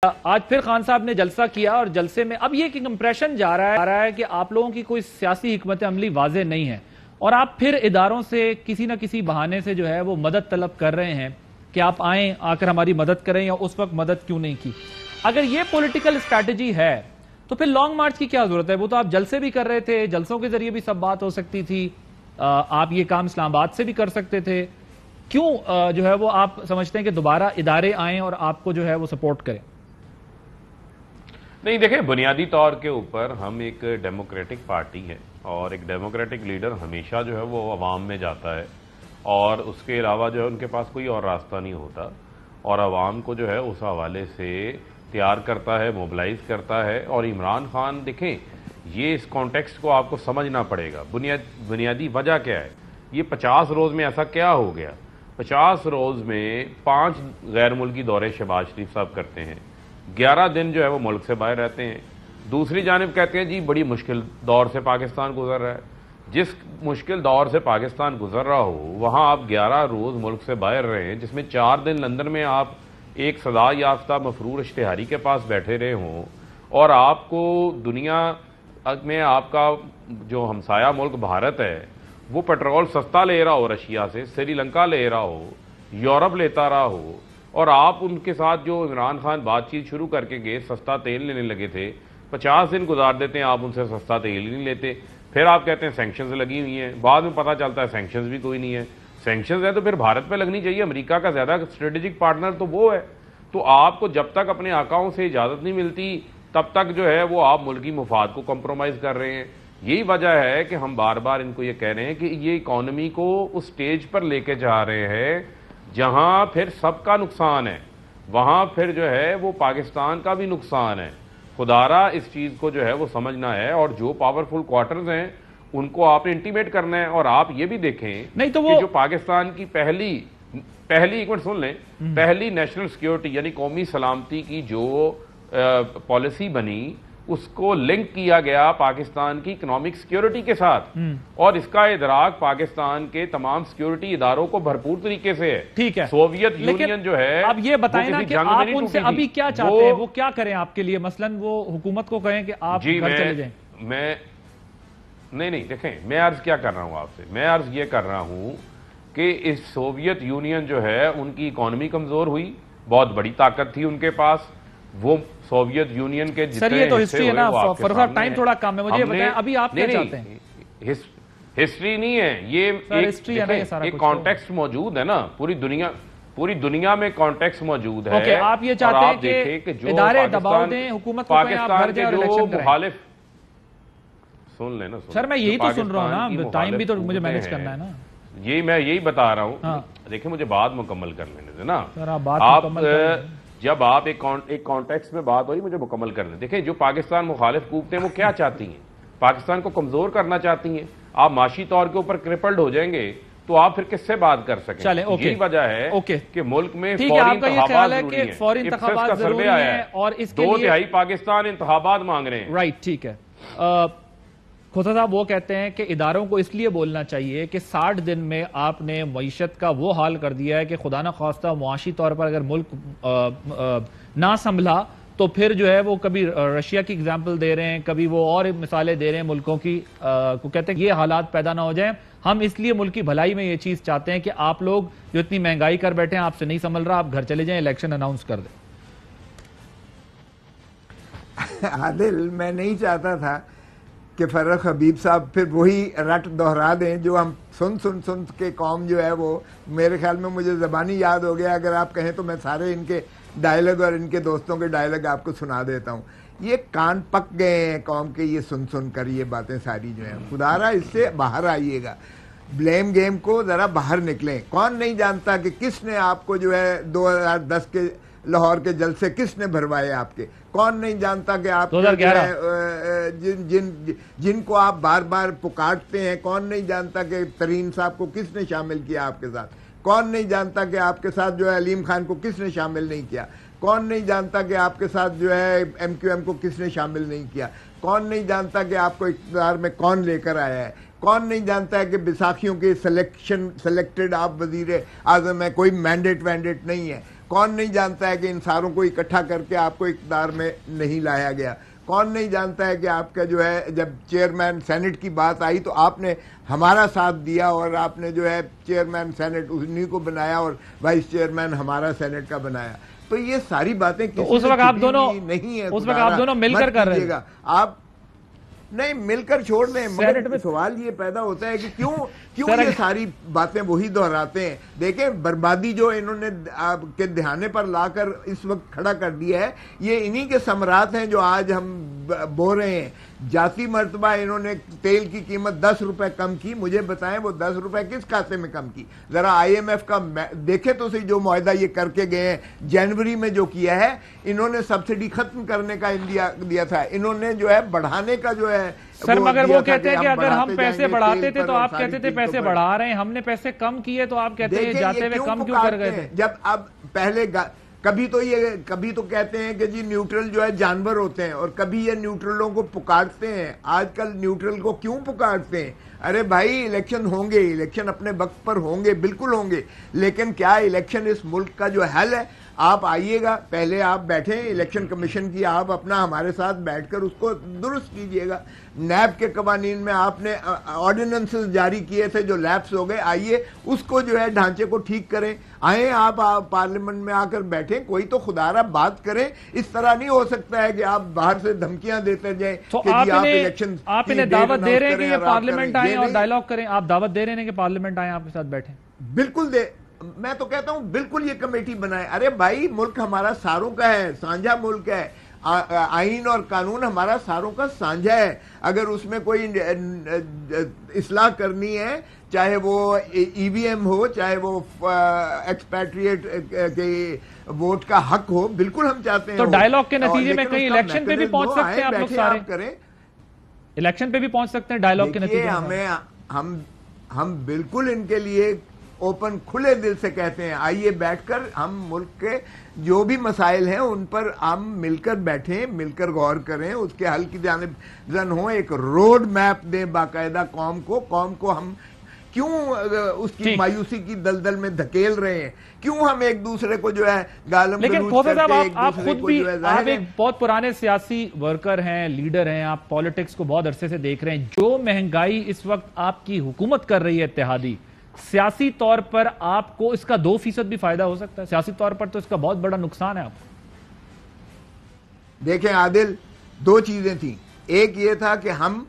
آج پھر خان صاحب نے جلسہ کیا اور جلسے میں اب یہ ایک امپریشن جا رہا ہے کہ آپ لوگوں کی کوئی سیاسی حکمت عملی واضح نہیں ہے اور آپ پھر اداروں سے کسی نہ کسی بہانے سے جو ہے وہ مدد طلب کر رہے ہیں کہ آپ آئیں آ کر ہماری مدد کریں یا اس وقت مدد کیوں نہیں کی. اگر یہ پولیٹیکل اسٹریٹجی ہے تو پھر لانگ مارچ کی کیا ضرورت ہے؟ وہ تو آپ جلسے بھی کر رہے تھے, جلسوں کے ذریعے بھی سب بات ہو سکتی تھی, آپ یہ کام اسلام آباد سے بھی کر سکتے تھے. کیوں جو ہے وہ آپ سمجھتے ہیں کہ دوبارہ ادارے آئیں اور آپ کو جو ہے وہ سپورٹ کریں؟ نہیں دیکھیں, بنیادی طور کے اوپر ہم ایک ڈیموکریٹک پارٹی ہے اور ایک ڈیموکریٹک لیڈر ہمیشہ جو ہے وہ عوام میں جاتا ہے اور اس کے علاوہ جو ہے ان کے پاس کوئی اور راستہ نہیں ہوتا اور عوام کو جو ہے اس حوالے سے تیار کرتا ہے, موبلائز کرتا ہے. اور عمران خان دیکھیں, یہ اس کانٹیکسٹ کو آپ کو سمجھنا پڑے گا. بنیادی وجہ کیا ہے؟ یہ 50 روز میں ایسا کیا ہو گیا؟ 50 روز میں 5 غیر ملکی دورے شہباز شریف صاحب کرتے ہیں, 11 دن جو ہے وہ ملک سے باہر رہتے ہیں. دوسری جانب کہتے ہیں جی بڑی مشکل دور سے پاکستان گزر رہا ہے. جس مشکل دور سے پاکستان گزر رہا ہو وہاں آپ 11 روز ملک سے باہر رہے ہیں, جس میں 4 دن لندن میں آپ ایک سزا یافتہ مفرور اشتہاری کے پاس بیٹھے رہے ہوں اور آپ کو دنیا میں آپ کا جو ہمسایہ ملک بھارت ہے وہ پیٹرول سستا لے رہا ہو رشیا سے, سری لنکا لے رہا ہو, یورپ لیتا رہا ہو, اور آپ ان کے ساتھ جو عمران خان بات چیت شروع کر کے گئے سستا تیل لینے لگے تھے, 50 دن گزار دیتے ہیں آپ ان سے سستا تیل ہی نہیں لیتے. پھر آپ کہتے ہیں سینکشنز لگی ہوئی ہیں, بعد میں پتہ چلتا ہے سینکشنز بھی کوئی نہیں ہے. سینکشنز ہے تو پھر بھارت پہ لگنی چاہیے, امریکہ کا زیادہ اسٹریٹجک پارٹنر تو وہ ہے. تو آپ کو جب تک اپنے آقاؤں سے اجازت نہیں ملتی تب تک جو ہے وہ آپ ملکی مفاد کو کمپرومائز کر رہے ہیں. یہی وجہ ہے کہ ہم بار بار ان کو یہ کہہ رہے ہیں کہ یہ اکانومی کو اس سٹیج پر لے کے جا رہے ہیں جہاں پھر سب کا نقصان ہے, وہاں پھر جو ہے وہ پاکستان کا بھی نقصان ہے. خدارا اس چیز کو جو ہے وہ سمجھنا ہے اور جو پاورفل کوارٹرز ہیں ان کو آپ نے انٹیمیٹ کرنا ہے. اور آپ یہ بھی دیکھیں نہیں تو کہ جو پاکستان کی پہلی ایک منٹ سن لیں, پہلی نیشنل سیکیورٹی یعنی قومی سلامتی کی جو پالیسی بنی اس کو لنک کیا گیا پاکستان کی اکنامک سیکیورٹی کے ساتھ, اور اس کا ادراک پاکستان کے تمام سیکیورٹی اداروں کو بھرپور طریقے سے ہے. ٹھیک ہے, سوویت یونین جو ہے اب یہ بتائیں نا کہ آپ ان سے ابھی کیا چاہتے ہیں, وہ کیا کریں آپ کے لیے؟ مثلا وہ حکومت کو کہیں کہ آپ گھر چلے جائیں. نہیں دیکھیں, میں عرض کیا کر رہا ہوں آپ سے, میں عرض یہ کر رہا ہوں کہ اس سوویت یونین جو ہے ان کی اکانومی کمزور ہوئی, بہت بڑی طاقت تھی ان کے پاس. وہ سوویت یونین کے سر یہ تو ہسٹری ہے نا, فرض ٹائم تھوڑا کم ہے, مجھے بتائیں ابھی آپ کیا چاہتے ہیں؟ ہسٹری نہیں ہے یہ, ایک کانٹیکسٹ موجود ہے نا, پوری دنیا میں کانٹیکسٹ موجود ہے. اوکے, آپ یہ چاہتے ہیں کہ ادارے دباؤ دیں حکومت کو کہیں آپ گھر جائیں اور الیکشن کریں. سن لینا سر, میں یہی تو سن رہا ہوں نا, ٹائم بھی تو مجھے مینیج کرنا ہے نا. میں یہی بتا رہا ہوں, دیکھیں مجھے بات مکمل کر لینے دیں نا. آپ جب آپ ایک کانٹیکسٹ میں بات ہو رہی, مجھے مکمل کر لیں. دیکھیں جو پاکستان مخالف قوتیں ہیں وہ کیا چاہتی ہیں؟ پاکستان کو کمزور کرنا چاہتی ہیں. آپ معاشی طور کے اوپر کرپلڈ ہو جائیں گے تو آپ پھر کس سے بات کر سکیں؟ یہی وجہ ہے کہ ملک میں فوری انتخابات ضروری ہیں اور اس کے 2/3 پاکستان انتخابات مانگ رہے ہیں. رائٹ, ٹھیک ہے. کھوسا صاحب وہ کہتے ہیں کہ اداروں کو اس لیے بولنا چاہیے کہ 60 دن میں آپ نے معیشت کا وہ حال کر دیا ہے کہ خدا نہ خواستہ معاشی طور پر اگر ملک نہ سنبھلا تو پھر جو ہے وہ کبھی رشیا کی اگزامپل دے رہے ہیں, کبھی وہ اور مثالیں دے رہے ہیں ملکوں کی, کو کہتے ہیں کہ یہ حالات پیدا نہ ہو جائیں. ہم اس لیے ملک کی بھلائی میں یہ چیز چاہتے ہیں کہ آپ لوگ جو اتنی مہنگائی کر بیٹھے ہیں, آپ سے نہیں سنبھل رہا, آپ گھر چلے جائیں, الیکشن اناؤنس کر دیں. عادل, میں نہیں چاہتا تھا کہ فرخ حبیب صاحب پھر وہی رٹ دہرا دیں جو ہم سن کے قوم جو ہے وہ, میرے خیال میں مجھے زبانی یاد ہو گیا. اگر آپ کہیں تو میں سارے ان کے ڈائلاگ اور ان کے دوستوں کے ڈائلاگ آپ کو سنا دیتا ہوں. یہ کان پک گئے ہیں قوم کے یہ سن کر یہ باتیں ساری جو ہیں. خدارا اس سے باہر آئیے گا, بلیم گیم کو ذرا باہر نکلیں. کون نہیں جانتا کہ کس نے آپ کو جو ہے 2010 کے لاہور کے جلسے کس نے بھروائے آپ کے؟ کون نہیں جانتا کہ آپ جن کو آپ بار بار پکارتے ہیں, کون نہیں جانتا کہ ترین صاحب کو کس نے شامل کیا آپ کے ساتھ؟ کون نہیں جانتا کہ آپ کے ساتھ جو ہے علیم خان کو کس نے شامل نہیں کیا؟ کون نہیں جانتا کہ آپ کے ساتھ جو ہے ایم کیو ایم کو کس نے شامل نہیں کیا؟ کون نہیں جانتا کہ آپ کو اقتدار میں کون لے کر آیا ہے؟ کون نہیں جانتا ہے کہ بیساکھیوں کے سلیکٹڈ آپ وزیر اعظم ہیں, کوئی مینڈیٹ نہیں ہے. کون نہیں جانتا ہے کہ ان ساروں کو اکٹھا کر کے آپ کو اقتدار میں نہیں لایا گیا؟ کون نہیں جانتا ہے کہ آپ کا جو ہے جب چیئرمین سینٹ کی بات آئی تو آپ نے ہمارا ساتھ دیا اور آپ نے جو ہے چیئرمین سینٹ انہی کو بنایا اور وائس چیئرمین ہمارا سینٹ کا بنایا. تو یہ ساری باتیں کسی اس وقت آپ دونوں مل کر کر رہے ہیں. آپ نہیں مل کر چھوڑ دیں. مگر سوال یہ پیدا ہوتا ہے کہ کیوں یہ ساری باتیں وہی دہراتے ہیں؟ دیکھیں بربادی جو انہوں نے آپ کے دہانے پر لا کر اس وقت کھڑا کر دیا ہے یہ انہی کے ثمرات ہیں جو آج ہم بو رہے ہیں. جاتی مرتبہ انہوں نے تیل کی قیمت 10 روپے کم کی. مجھے بتائیں وہ 10 روپے کس کھاتے میں کم کی؟ ذرا آئی ایم ایف کا دیکھیں تو صحیح جو معاہدہ یہ کر کے گئے ہیں جنوری میں جو کیا ہے انہوں نے سبسڈی ختم کرنے کا دیا تھا. انہوں نے جو ہے بڑھانے کا جو ہے سر مگر وہ کہتے ہیں کہ اگر ہم پیسے بڑھاتے تھے تو آپ کہتے تھے پیسے بڑھا رہے ہیں, ہم نے پیسے کم کیے تو آپ کہتے ہیں جاتے ہوئے کم کیوں کر گئے تھے؟ جب اب پہلے کبھی تو کہتے ہیں کہ جی نیوٹرل جو ہے جانور ہوتے ہیں اور کبھی یہ نیوٹرلوں کو پکارتے ہیں. آج کل نیوٹرل کو کیوں پکارتے ہیں؟ ارے بھائی الیکشن ہوں گے, الیکشن اپنے وقت پر ہوں گے, بالکل ہوں گے, لیکن کیا الیکشن اس ملک کا جو حل ہے؟ آپ آئیے گا, پہلے آپ بیٹھیں الیکشن کمیشن کی, آپ اپنا ہمارے ساتھ بیٹھ کر اس کو درست کیجئے گا. نیب کے قوانین میں آپ نے آرڈیننسز جاری کیے تھے جو لیپس ہو گئے, آئیے اس کو جو ہے ڈھانچے کو ٹھیک کریں. آئیں آپ پارلیمنٹ میں آ کر بیٹھیں, کوئی تو خدارہ بات کریں. اس طرح نہیں ہو سکتا ہے کہ آپ باہر سے دھمکیاں دیتے جائیں کہ جی آپ الیکشن. آپ انہیں دعوت دے رہے ہیں کہ یہ پارلیمنٹ آئیں اور ڈائیلاگ کریں؟ آپ دعوت دے رہے ہیں کہ پارلیمنٹ آئیں آپ کے ساتھ بیٹھیں؟ بالکل میں تو کہتا ہوں بالکل یہ کمیٹی بنائے. ارے بھائی ملک ہمارا ساروں کا ہے, سانجھا ملک ہے, آئین اور قانون ہمارا ساروں کا سانجھا ہے. اگر اس میں کوئی اصلاح کرنی ہے, چاہے وہ ای وی ایم ہو, چاہے وہ ایکسپیٹریٹ کے ووٹ کا حق ہو, بالکل ہم چاہتے ہیں. تو ڈائیلاگ کے نتیجے میں کہیں الیکشن پہ بھی پہنچ سکتے ہیں آپ لوگ سارے؟ الیکشن پہ بھی پہنچ سکتے ہیں ڈائیلاگ کے نتیجے میں. ہم بالکل ان کے لیے اوپن کھلے دل سے کہتے ہیں آئیے بیٹھ کر ہم ملک کے جو بھی مسائل ہیں ان پر ہم مل کر بیٹھیں, مل کر غور کریں, اس کے حل کی جانب زن ہوں, ایک روڈ میپ دیں باقاعدہ قوم کو. ہم کیوں اس کی مایوسی کی دلدل میں دھکیل رہے ہیں؟ کیوں ہم ایک دوسرے کو جو ہے گالم گلوچ کر کے ایک دوسرے کو جو ہے آپ ایک بہت پرانے سیاسی ورکر ہیں, لیڈر ہیں, آپ پالیٹکس کو بہت عرصے سے دیکھ رہے ہیں. جو مہنگائی اس وقت آپ کی حکومت کر رہی ہے اتحادی, سیاسی طور پر آپ کو اس کا 2% بھی فائدہ ہو سکتا ہے؟ سیاسی طور پر تو اس کا بہت بڑا نقصان ہے آپ کو. دیکھیں عادل, 2 چیزیں تھیں. ایک یہ تھا کہ ہم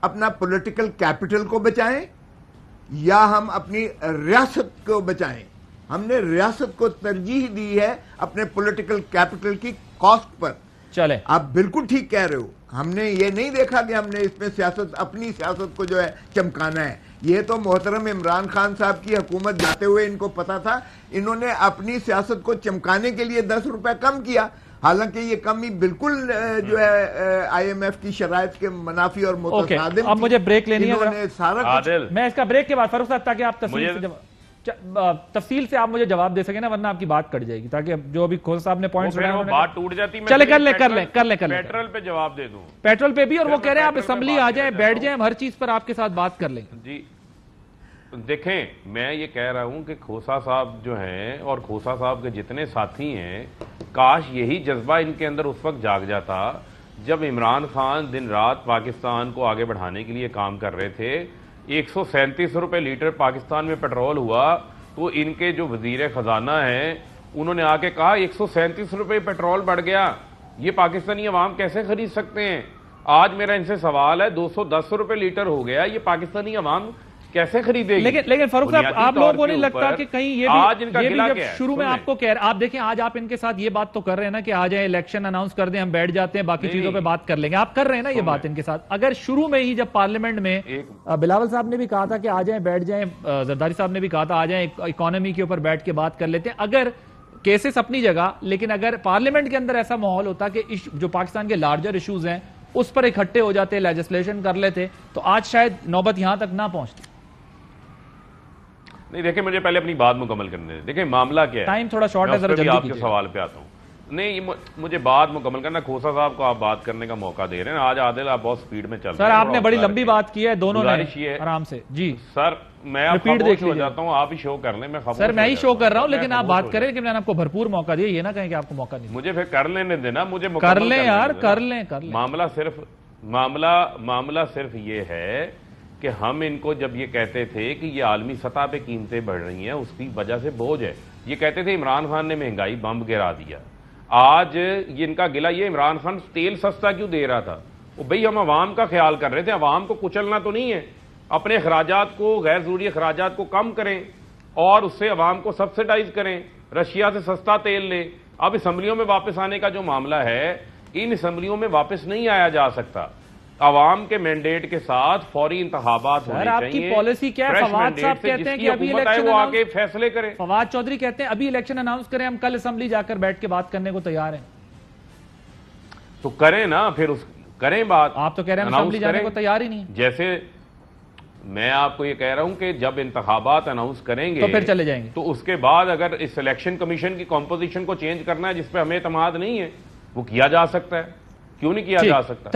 اپنا پولیٹیکل کیپٹل کو بچائیں یا ہم اپنی ریاست کو بچائیں. ہم نے ریاست کو ترجیح دی ہے اپنے پولیٹیکل کیپٹل کی کاسٹ پر. چلے آپ بالکل ٹھیک کہہ رہے ہو. ہم نے یہ نہیں دیکھا کہ ہم نے اس میں اپنی سیاست کو جو ہے چمکانا ہے. یہ تو محترم عمران خان صاحب کی حکومت جاتے ہوئے ان کو پتا تھا. انہوں نے اپنی سیاست کو چمکانے کے لیے 10 روپے کم کیا, حالانکہ یہ کمی بالکل جو ہے آئی ایم ایف کی شرائط کے منافی اور متصادم. اب مجھے بریک لینی ہے سارا. میں اس کا بریک کے بعد فاروق صاحب تاکہ آپ تفصیل سے آپ مجھے جواب دے سکیں نا, ورنہ آپ کی بات کٹ جائے گی, تاکہ جو ابھی کھوسا صاحب نے پوائنٹس بڑھائے بات ٹوٹ جاتی. چلے کر لیں پیٹرول پہ جواب دے دوں, پیٹرول پہ بھی, اور وہ کہہ رہے ہیں آپ اسمبلی آ جائیں, بیٹھ جائیں, ہم ہر چیز پر آپ کے ساتھ بات کر لیں. جی دیکھیں, میں یہ کہہ رہا ہوں کہ کھوسا صاحب جو ہیں اور کھوسا صاحب کے جتنے ساتھی ہیں, کاش یہی جذبہ ان کے اندر اس وقت جاگ جاتا جب عمران خان دن رات پاکستان کو آگے بڑھانے کے لیے کام کر رہے تھے. 137 روپے لیٹر پاکستان میں پیٹرول ہوا تو ان کے جو وزیر خزانہ ہیں انہوں نے آ کے کہا 137 روپے پیٹرول بڑھ گیا, یہ پاکستانی عوام کیسے خرید سکتے ہیں؟ آج میرا ان سے سوال ہے 210 روپے لیٹر ہو گیا, یہ پاکستانی عوام کیسے خریدے گی؟ لیکن فاروق صاحب, آپ لوگوں کو نہیں لگتا کہ کہیں یہ بھی شروع میں آپ کو کہہ رہے, آپ دیکھیں آج آپ ان کے ساتھ یہ بات تو کر رہے ہیں نا کہ آ جائیں الیکشن اناؤنس کر دیں, ہم بیٹھ جاتے ہیں, باقی چیزوں پہ بات کر لیں گے, آپ کر رہے ہیں نا یہ بات ان کے ساتھ. اگر شروع میں ہی جب پارلیمنٹ میں بلاول صاحب نے بھی کہا تھا کہ آ جائیں بیٹھ جائیں, زرداری صاحب نے بھی کہا تھا آ جائیں اکانومی کے اوپر بیٹھ کے بات کر لیتے ہیں, اگر کیسز اپنی جگہ, لیکن اگر پارلیمنٹ کے اندر ایسا ماحول ہوتا کہ جو پاکستان کے لارجر ایشوز ہیں اس پر اکٹھے ہو جاتے, لیجسلیشن کر لیتے, تو آج شاید نوبت یہاں تک نہ پہنچتی. نہیں دیکھیں, مجھے پہلے اپنی بات مکمل کرنے دیں. دیکھیں معاملہ کیا ہے, ٹائم تھوڑا شارٹ ہے, ذرا جلدی آپ کے سوال پہ آتا ہوں. نہیں مجھے بات مکمل کرنا. کھوسا صاحب کو آپ بات کرنے کا موقع دے رہے ہیں. آج عادل آپ بہت سپیڈ میں چل رہے ہیں. سر آپ نے بڑی لمبی بات کی ہے دونوں نے آرام سے. جی سر میں آپ خاموش ہو جاتا ہوں, آپ ہی شو کر لیں. میں سر میں ہی شو کر رہا ہوں لیکن آپ بات کریں کہ میں نے آپ کو بھرپور موقع دیا. یہ نہ کہیں کہ آپ کو موقع نہیں. مجھے پھر کر لینے دینا. مجھے کر لیں یار, کر لیں. معاملہ صرف یہ ہے کہ ہم ان کو جب یہ کہتے تھے کہ یہ عالمی سطح پہ قیمتیں بڑھ رہی ہیں اس کی وجہ سے بوجھ ہے, یہ کہتے تھے عمران خان نے مہنگائی بمب گرا دیا. آج یہ ان کا گلہ یہ عمران خان تیل سستا کیوں دے رہا تھا؟ وہ بھئی ہم عوام کا خیال کر رہے تھے. عوام کو کچلنا تو نہیں ہے. اپنے اخراجات کو, غیر ضروری اخراجات کو کم کریں اور اس سے عوام کو سبسیڈائز کریں. رشیا سے سستا تیل لیں. اب اسمبلیوں میں واپس آنے کا جو معاملہ ہے, ان اسمبلیوں میں واپس نہیں آیا جا سکتا. عوام کے مینڈیٹ کے ساتھ فوری انتخابات ہونے چاہیے. آپ کی پالیسی کیا ہے؟ فواد صاحب کہتے ہیں کہ ابھی الیکشن وہ آگے فیصلے کریں. فواد چودھری کہتے ہیں ابھی الیکشن اناؤنس کریں, ہم کل اسمبلی جا کر بیٹھ کے بات کرنے کو تیار ہیں. تو کریں نا, پھر کریں بات. آپ تو کہہ رہے ہیں اسمبلی جانے کو تیار ہی نہیں. جیسے میں آپ کو یہ کہہ رہا ہوں کہ جب انتخابات اناؤنس کریں گے تو پھر چلے جائیں گے. تو اس کے بعد اگر اس الیکشن کمیشن کی کمپوزیشن کو چینج کرنا ہے جس پہ ہمیں اعتماد نہیں ہے, وہ کیا جا سکتا ہے. کیوں نہیں کیا جا سکتا؟